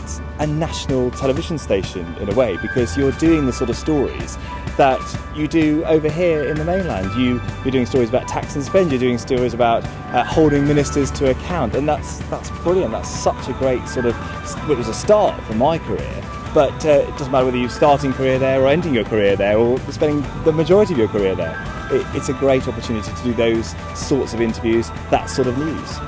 it's a national television station in a way, because you're doing the sort of stories that you do over here in the mainland. You're doing stories about tax and spend, you're doing stories about holding ministers to account, and that's brilliant. That's such a great sort of, it was a start for my career, but it doesn't matter whether you're starting career there or ending your career there or spending the majority of your career there. It's a great opportunity to do those sorts of interviews, that sort of news.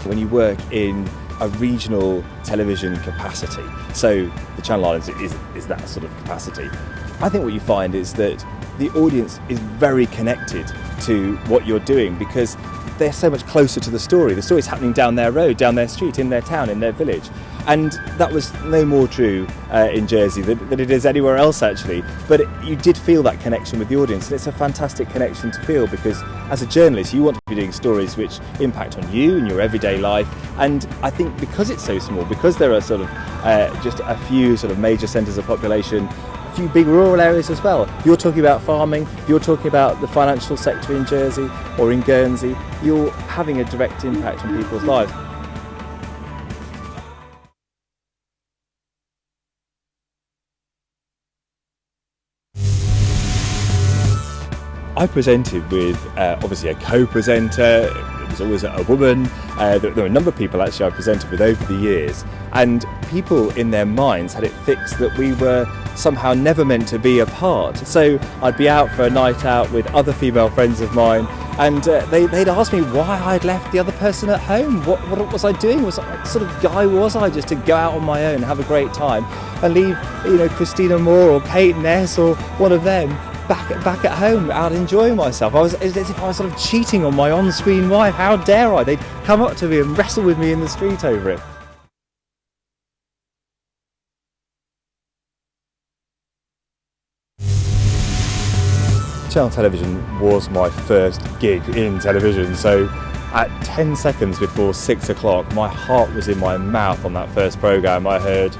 When you work in a regional television capacity, so the Channel Islands is that sort of capacity, I think what you find is that the audience is very connected to what you're doing because they're so much closer to the story. The story's happening down their road, down their street, in their town, in their village. And that was no more true in Jersey than it is anywhere else, actually. But you did feel that connection with the audience, and it's a fantastic connection to feel because as a journalist you want to be doing stories which impact on you and your everyday life. And I think because it's so small, because there are sort of just a few sort of major centres of population, a few big rural areas as well. If you're talking about farming, if you're talking about the financial sector in Jersey or in Guernsey, you're having a direct impact on people's lives. I presented with obviously a co-presenter. It was always a woman. There were a number of people actually I presented with over the years, and people in their minds had it fixed that we were somehow never meant to be apart. So I'd be out for a night out with other female friends of mine, and they'd ask me why I'd left the other person at home. What was I doing? What sort of guy was I just to go out on my own and have a great time and leave, Christina Moore or Kate Ness or one of them back at home out enjoying myself? It was as if I was sort of cheating on my on-screen wife. How dare I? They'd come up to me and wrestle with me in the street over it. Channel Television was my first gig in television, so at 10 seconds before 6 o'clock my heart was in my mouth on that first programme. I heard,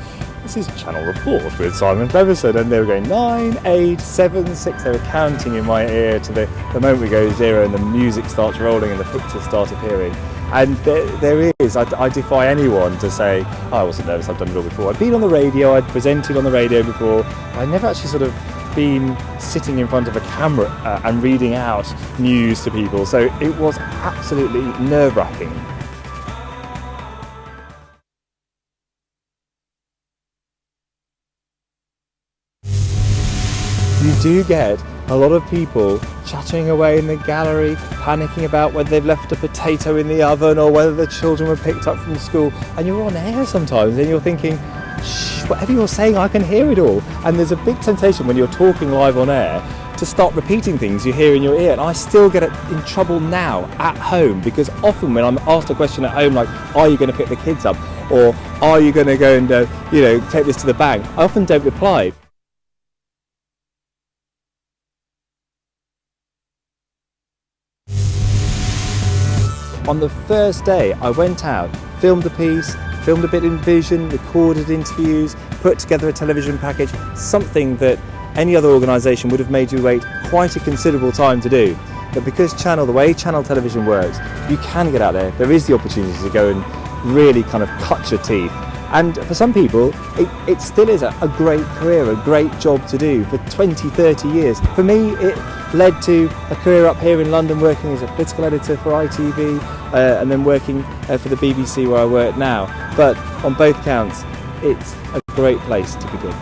"This is Channel Report with Simon Clemison," and they were going 9, 8, 7, 6, they were counting in my ear to the moment we go 0 and the music starts rolling and the pictures start appearing. And there is, I defy anyone to say, "Oh, I wasn't nervous, I've done it all before." I'd been on the radio, I'd presented on the radio before, I'd never actually sort of been sitting in front of a camera and reading out news to people, so it was absolutely nerve-wracking. You do get a lot of people chattering away in the gallery, panicking about whether they've left a potato in the oven or whether the children were picked up from school, and you're on air sometimes and you're thinking, "Shh, whatever you're saying, I can hear it all." And there's a big temptation when you're talking live on air to start repeating things you hear in your ear, and I still get in trouble now at home because often when I'm asked a question at home like, "Are you going to pick the kids up?" or "Are you going to go and take this to the bank?" I often don't reply. On the first day I went out, filmed a piece, filmed a bit in Vision, recorded interviews, put together a television package, something that any other organisation would have made you wait quite a considerable time to do. But because the way Channel Television works, you can get out there. There is the opportunity to go and really kind of cut your teeth. And for some people, it still is a great career, a great job to do for 20, 30 years. For me, it led to a career up here in London working as a political editor for ITV and then working for the BBC where I work now. But on both counts, it's a great place to begin.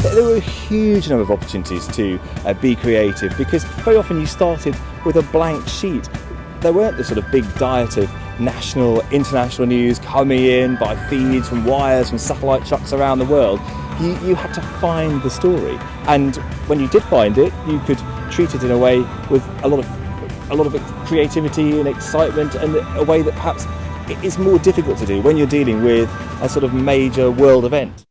There were a huge number of opportunities to be creative because very often you started with a blank sheet. There weren't the sort of big diet of national, international news coming in by feeds from wires, from satellite trucks around the world. You had to find the story, and when you did find it, you could treat it in a way with a lot of creativity and excitement, and a way that perhaps it is more difficult to do when you're dealing with a sort of major world event.